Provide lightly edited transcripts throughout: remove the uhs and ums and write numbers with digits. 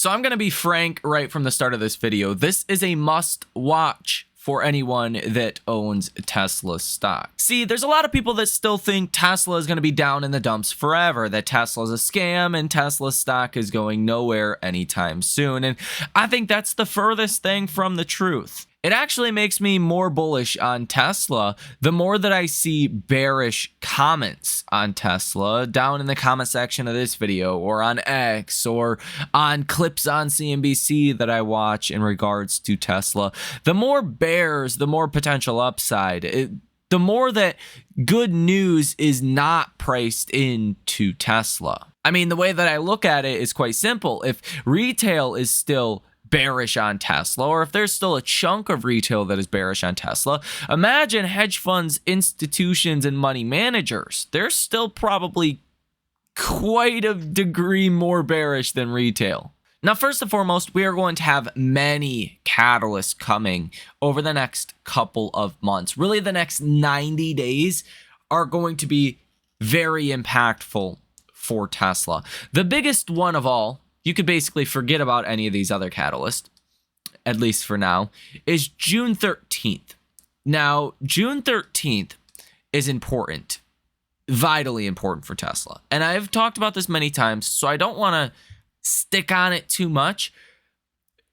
So I'm going to be frank right from the start of this video. This is a must watch for anyone that owns Tesla stock. See, there's a lot of people that still think Tesla is going to be down in the dumps forever, that Tesla is a scam and Tesla stock is going nowhere anytime soon. And I think that's the furthest thing from the truth. It actually makes me more bullish on Tesla the more that I see bearish comments on Tesla down in the comment section of this video, or on X, or on clips on CNBC that I watch in regards to Tesla. The more bears, the more potential upside. The more that good news is not priced into Tesla. I mean, the way that I look at it is quite simple. If retail is still bearish on Tesla, or if there's still a chunk of retail that is bearish on Tesla, imagine hedge funds, institutions, and money managers. They're still probably quite a degree more bearish than retail. Now, first and foremost, we are going to have many catalysts coming over the next couple of months. Really, the next 90 days are going to be very impactful for Tesla. The biggest one of all, you could basically forget about any of these other catalysts, at least for now, is June 13th. Now, June 13th is important, vitally important for Tesla. And I've talked about this many times, so I don't want to stick on it too much.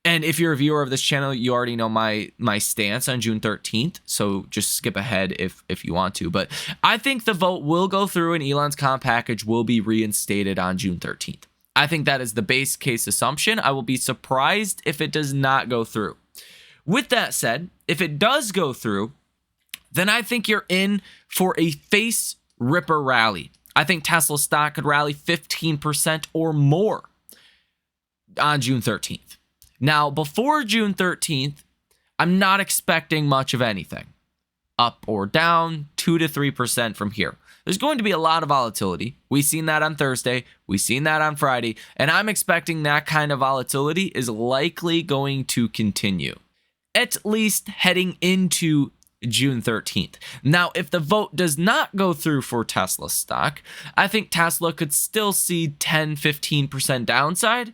And if you're a viewer of this channel, you already know my stance on June 13th, so just skip ahead if you want to. But I think the vote will go through and Elon's comp package will be reinstated on June 13th. I think that is the base case assumption. I will be surprised if it does not go through. With that said, if it does go through, then I think you're in for a face ripper rally. I think Tesla stock could rally 15% or more on June 13th. Now, before June 13th, I'm not expecting much of anything. Up or down, 2 to 3% from here. There's going to be a lot of volatility. We've seen that on Thursday. We've seen that on Friday. And I'm expecting that kind of volatility is likely going to continue, at least heading into June 13th. Now, if the vote does not go through for Tesla stock, I think Tesla could still see 10-15% downside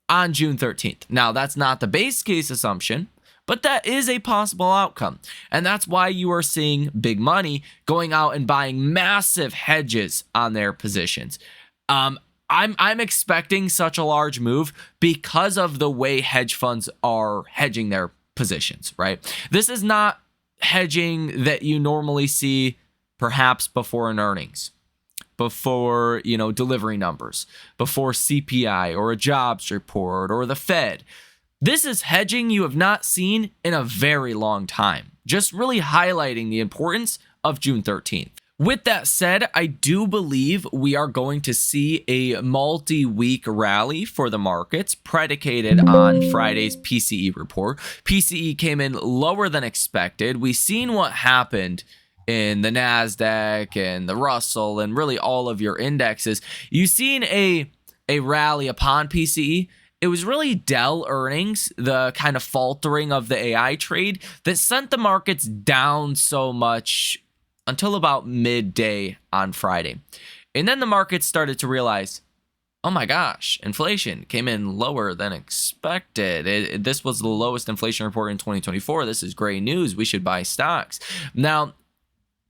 on June 13th. Now, that's not the base case assumption, but that is a possible outcome. And that's why you are seeing big money going out and buying massive hedges on their positions. I'm expecting such a large move because of the way hedge funds are hedging their positions, right? This is not hedging that you normally see perhaps before an earnings, before, delivery numbers, before CPI or a jobs report or the Fed. This is hedging you have not seen in a very long time, just really highlighting the importance of June 13th. With that said, I do believe we are going to see a multi-week rally for the markets predicated on Friday's PCE report. PCE came in lower than expected. We've seen what happened in the NASDAQ and the Russell and really all of your indexes. You've seen a rally upon PCE. It was really Dell earnings, the kind of faltering of the AI trade, that sent the markets down so much until about midday on Friday. And then the markets started to realize, oh my gosh, inflation came in lower than expected. This was the lowest inflation report in 2024. This is great news. We should buy stocks. Now,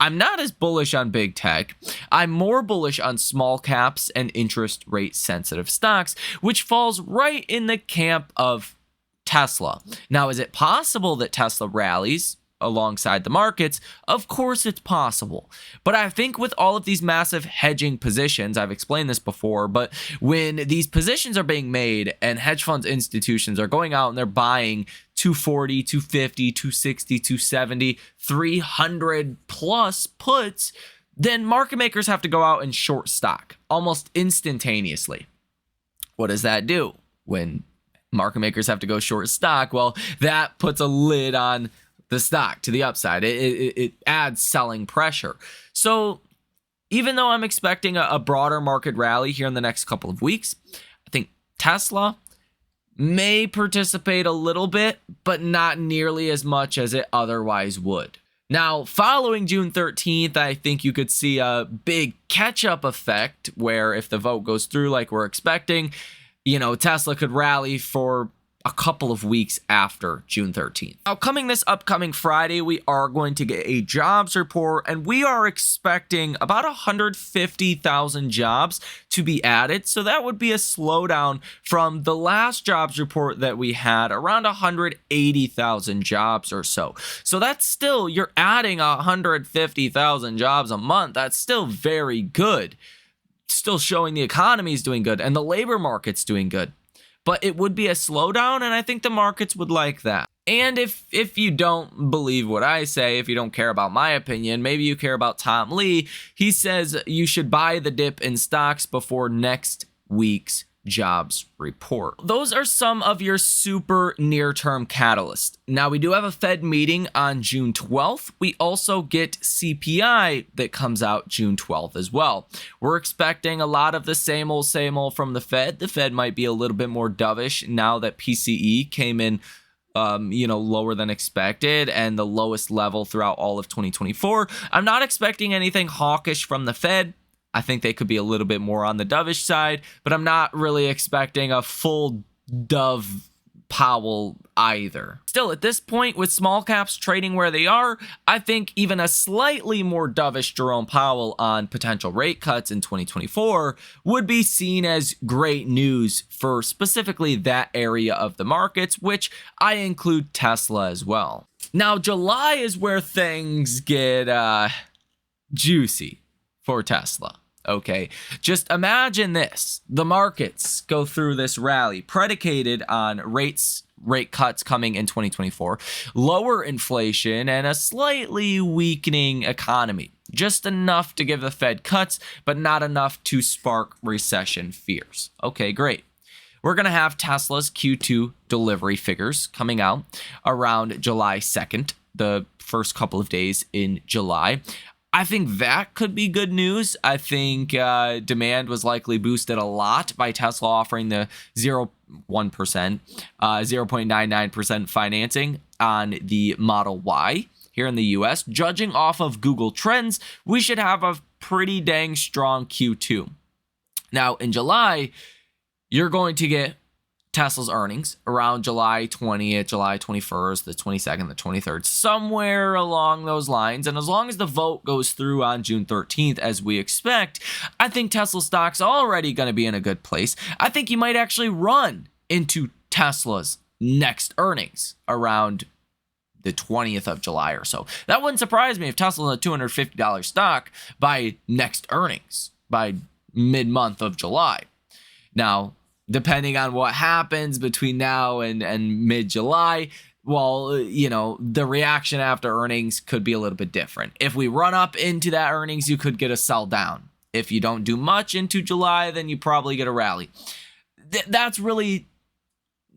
I'm not as bullish on big tech. I'm more bullish on small caps and interest rate sensitive stocks, which falls right in the camp of Tesla. Now, is it possible that Tesla rallies alongside the markets? Of course it's possible. But I think with all of these massive hedging positions, I've explained this before, but when these positions are being made and hedge funds institutions are going out and they're buying 240, 250, 260, 270, 300 plus puts, then market makers have to go out and short stock almost instantaneously. What does that do? When market makers have to go short stock, well, that puts a lid on the stock to the upside. It adds selling pressure. So even though I'm expecting a broader market rally here in the next couple of weeks, I think Tesla may participate a little bit, but not nearly as much as it otherwise would. Now, following June 13th, I think you could see a big catch-up effect where if the vote goes through like we're expecting, Tesla could rally for a couple of weeks after June 13th. Now, coming this upcoming Friday, we are going to get a jobs report, and we are expecting about 150,000 jobs to be added. So that would be a slowdown from the last jobs report that we had, around 180,000 jobs or so. So that's still, you're adding 150,000 jobs a month. That's still very good. Still showing the economy is doing good and the labor market's doing good. But it would be a slowdown, and I think the markets would like that. And if you don't believe what I say, if you don't care about my opinion, maybe you care about Tom Lee. He says you should buy the dip in stocks before next week's jobs report. Those are some of your super near-term catalysts. Now, we do have a Fed meeting on June 12th. We also get CPI that comes out June 12th as well. We're expecting a lot of the same old from the Fed. The Fed might be a little bit more dovish now that PCE came in lower than expected and the lowest level throughout all of 2024. I'm not expecting anything hawkish from the Fed. I think they could be a little bit more on the dovish side, but I'm not really expecting a full dove Powell either. Still, at this point, with small caps trading where they are, I think even a slightly more dovish Jerome Powell on potential rate cuts in 2024 would be seen as great news for specifically that area of the markets, which I include Tesla as well. Now, July is where things get juicy for Tesla. Okay, just imagine this. The markets go through this rally predicated on rate cuts coming in 2024, lower inflation, and a slightly weakening economy. Just enough to give the Fed cuts, but not enough to spark recession fears. Okay, great. We're going to have Tesla's Q2 delivery figures coming out around July 2nd, the first couple of days in July. I think that could be good news. I think demand was likely boosted a lot by Tesla offering the 0.99% financing on the Model Y here in the US. Judging off of Google Trends, we should have a pretty dang strong Q2. Now, in July, you're going to get Tesla's earnings around July 20th, July 21st, the 22nd, the 23rd, somewhere along those lines. And as long as the vote goes through on June 13th, as we expect, I think Tesla stock's already going to be in a good place. I think you might actually run into Tesla's next earnings around the 20th of July or so. That wouldn't surprise me if Tesla's a $250 stock by next earnings, by mid-month of July. Now, depending on what happens between now and mid-July, well, the reaction after earnings could be a little bit different. If we run up into that earnings, you could get a sell down. If you don't do much into July, then you probably get a rally. That's really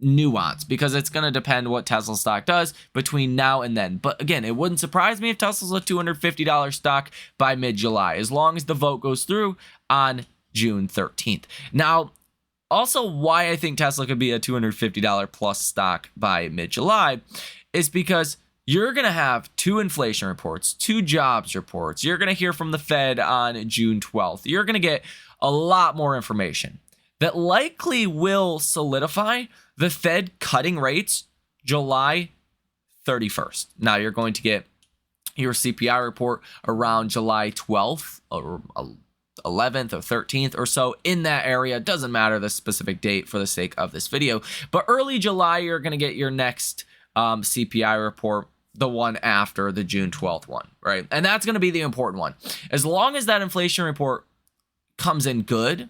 nuance because it's going to depend what Tesla stock does between now and then. But again, it wouldn't surprise me if Tesla's a $250 stock by mid-July, as long as the vote goes through on June 13th. Now, also, why I think Tesla could be a $250 plus stock by mid-July is because you're going to have 2 inflation reports, 2 jobs reports. You're going to hear from the Fed on June 12th. You're going to get a lot more information that likely will solidify the Fed cutting rates July 31st. Now, you're going to get your CPI report around July 12th or 11th or 13th or so, in that area. Doesn't matter the specific date for the sake of this video, but early July you're going to get your next CPI report, the one after the June 12th one, right? And that's going to be the important one. As long as that inflation report comes in good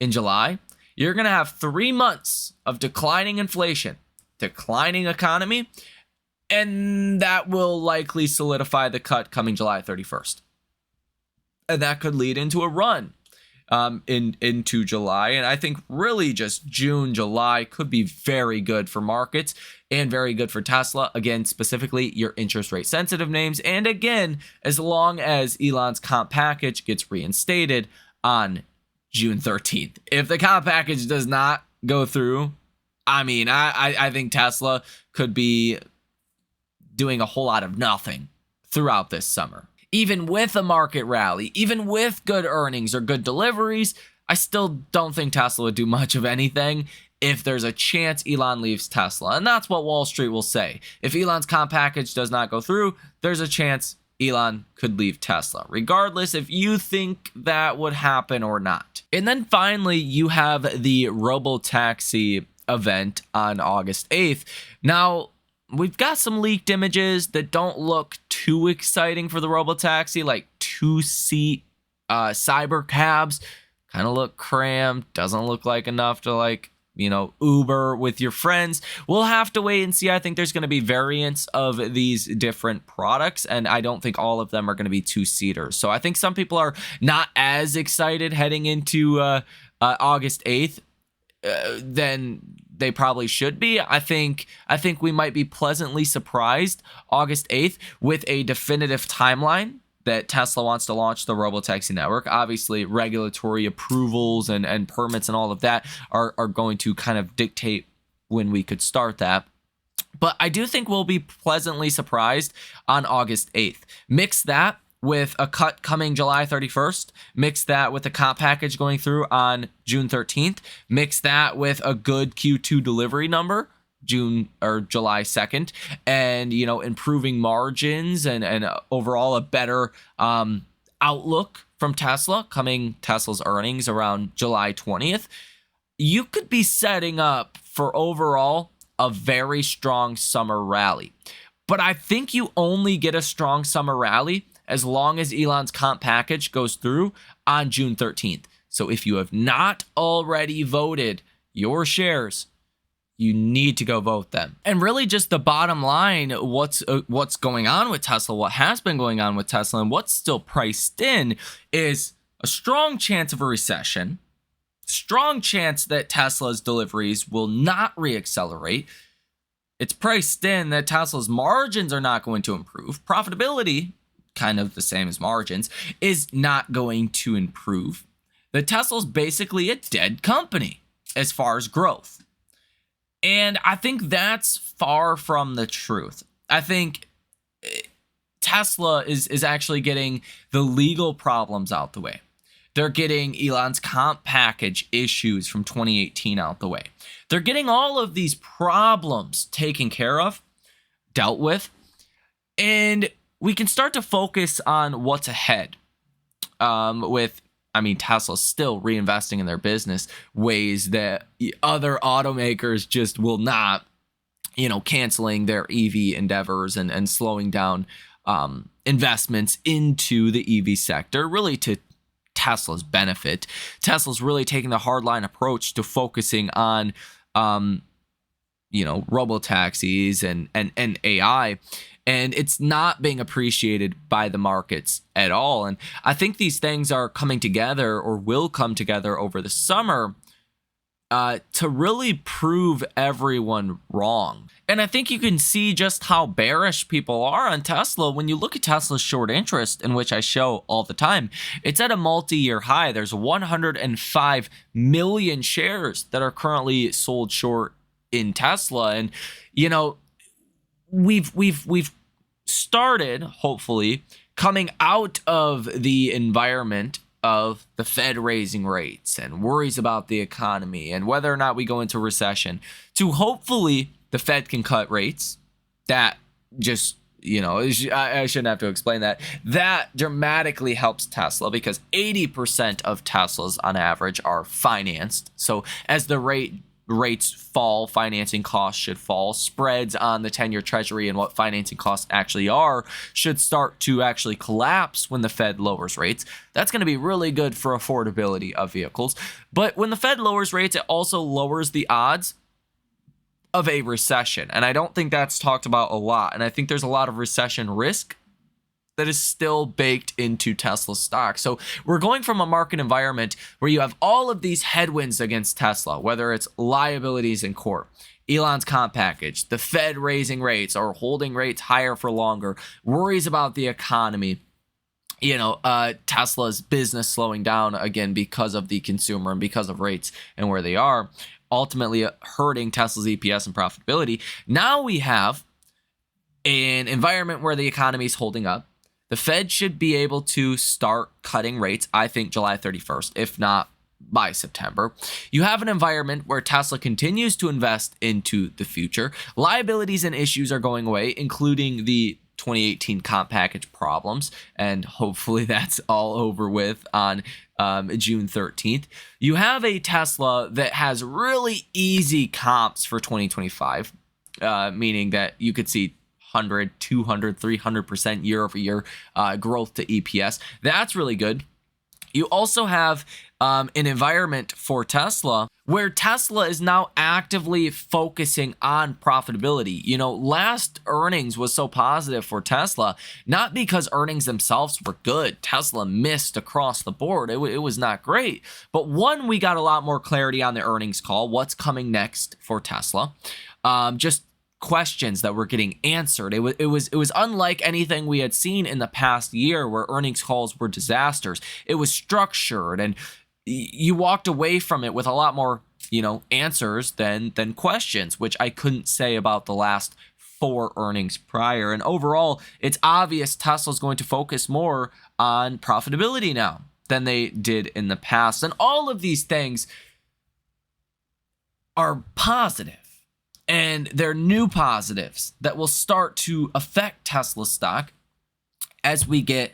in July, you're going to have 3 months of declining inflation, declining economy, and that will likely solidify the cut coming July 31st. And that could lead into a run into July. And I think really just June, July could be very good for markets and very good for Tesla. Again, specifically your interest rate sensitive names. And again, as long as Elon's comp package gets reinstated on June 13th. If the comp package does not go through, I think Tesla could be doing a whole lot of nothing throughout this summer. Even with a market rally, even with good earnings or good deliveries, I still don't think Tesla would do much of anything if there's a chance Elon leaves Tesla. And that's what Wall Street will say. If Elon's comp package does not go through, there's a chance Elon could leave Tesla, regardless if you think that would happen or not. And then finally, you have the robotaxi event on August 8th. Now, we've got some leaked images that don't look too exciting for the robotaxi, like 2-seat cyber cabs. Kind of look crammed, doesn't look like enough to like, Uber with your friends. We'll have to wait and see. I think there's going to be variants of these different products, and I don't think all of them are going to be 2-seaters. So I think some people are not as excited heading into August 8th than they probably should be. I think we might be pleasantly surprised August 8th with a definitive timeline that Tesla wants to launch the robotaxi network. Obviously, regulatory approvals and permits and all of that are going to kind of dictate when we could start that. But I do think we'll be pleasantly surprised on August 8th. Mix that with a cut coming July 31st. Mix that with the comp package going through on June 13th. Mix that with a good Q2 delivery number, June or July 2nd, and improving margins and overall a better outlook from Tesla's earnings around July 20th. You could be setting up for overall a very strong summer rally. But I think you only get a strong summer rally as long as Elon's comp package goes through on June 13th. So if you have not already voted your shares, you need to go vote them. And really just the bottom line, what's going on with Tesla, what has been going on with Tesla, and what's still priced in is a strong chance of a recession, strong chance that Tesla's deliveries will not reaccelerate. It's priced in that Tesla's margins are not going to improve. Profitability, kind of the same as margins, is not going to improve. That Tesla's basically a dead company as far as growth. And I think that's far from the truth. I think Tesla is actually getting the legal problems out the way. They're getting Elon's comp package issues from 2018 out the way. They're getting all of these problems taken care of, dealt with, and we can start to focus on what's ahead Tesla's still reinvesting in their business ways that other automakers just will not, canceling their EV endeavors and slowing down investments into the EV sector, really to Tesla's benefit. Tesla's really taking the hardline approach to focusing on, robotaxis and AI. And it's not being appreciated by the markets at all. And I think these things are coming together or will come together over the summer to really prove everyone wrong. And I think you can see just how bearish people are on Tesla when you look at Tesla's short interest, in which I show all the time. It's at a multi-year high. There's 105 million shares that are currently sold short in Tesla. And, we've started, hopefully, coming out of the environment of the Fed raising rates and worries about the economy and whether or not we go into recession, to hopefully the Fed can cut rates. That just, I shouldn't have to explain that. That dramatically helps Tesla because 80% of Teslas on average are financed. So as the rates fall, financing costs should fall. Spreads on the 10-year treasury and what financing costs actually are should start to actually collapse when the Fed lowers rates. That's going to be really good for affordability of vehicles. But when the Fed lowers rates, it also lowers the odds of a recession. And I don't think that's talked about a lot. And I think there's a lot of recession risk that is still baked into Tesla stock. So we're going from a market environment where you have all of these headwinds against Tesla, whether it's liabilities in court, Elon's comp package, the Fed raising rates or holding rates higher for longer, worries about the economy, Tesla's business slowing down again because of the consumer and because of rates and where they are, ultimately hurting Tesla's EPS and profitability. Now we have an environment where the economy is holding up. The Fed should be able to start cutting rates, I think, July 31st, if not by September. You have an environment where Tesla continues to invest into the future. Liabilities and issues are going away, including the 2018 comp package problems, and hopefully that's all over with on June 13th. You have a Tesla that has really easy comps for 2025, meaning that you could see 100, 200, 300% year over year growth to EPS. That's really good. You also have an environment for Tesla where Tesla is now actively focusing on profitability. You know, last earnings was so positive for Tesla, not because earnings themselves were good. Tesla missed across the board. It was not great. But one, we got a lot more clarity on the earnings call, what's coming next for Tesla. Just questions that were getting answered. It was unlike anything we had seen in the past year where earnings calls were disasters. It was structured, and you walked away from it with a lot more, answers than questions, which I couldn't say about the last 4 earnings prior. And overall, it's obvious Tesla's going to focus more on profitability now than they did in the past. And all of these things are positive. And they're new positives that will start to affect Tesla stock as we get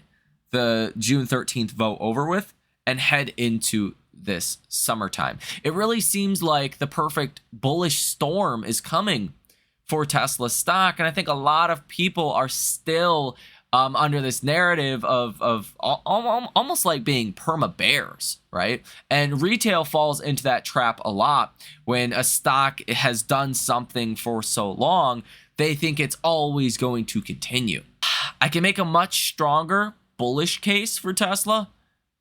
the June 13th vote over with and head into this summertime. It really seems like the perfect bullish storm is coming for Tesla stock. And I think a lot of people are still under this narrative of almost like being perma bears, right? And retail falls into that trap a lot. When a stock has done something for so long, they think it's always going to continue. I can make a much stronger bullish case for Tesla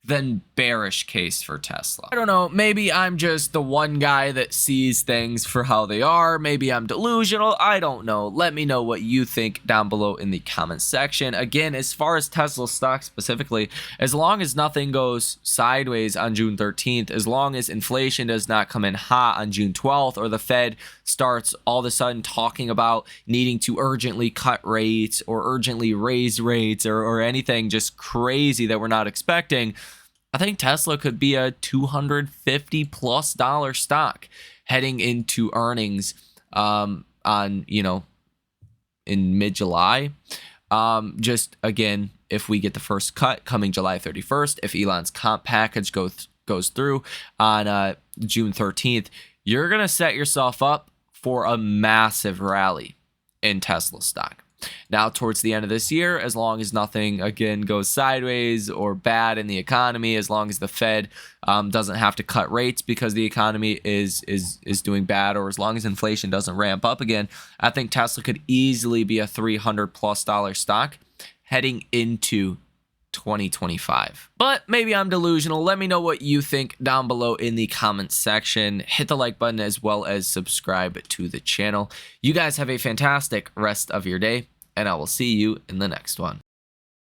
than bearish case for Tesla. I don't know, maybe I'm just the one guy that sees things for how they are. Maybe I'm delusional. I don't know. Let me know what you think down below in the comments section. Again, as far as Tesla stock specifically, as long as nothing goes sideways on June 13th, as long as inflation does not come in hot on June 12th, or the Fed starts all of a sudden talking about needing to urgently cut rates or urgently raise rates or anything just crazy that we're not expecting, I think Tesla could be a $250+ stock heading into earnings in mid-July. Just again, if we get the first cut coming July 31st, if Elon's comp package goes through on June 13th, you're going to set yourself up for a massive rally in Tesla stock. Now, towards the end of this year, as long as nothing, again, goes sideways or bad in the economy, as long as the Fed doesn't have to cut rates because the economy is doing bad, or as long as inflation doesn't ramp up again, I think Tesla could easily be a $300+ stock heading into 2025. But maybe I'm delusional. Let me know what you think down below in the comments section. Hit the like button as well as subscribe to the channel. You guys have a fantastic rest of your day, and I will see you in the next one.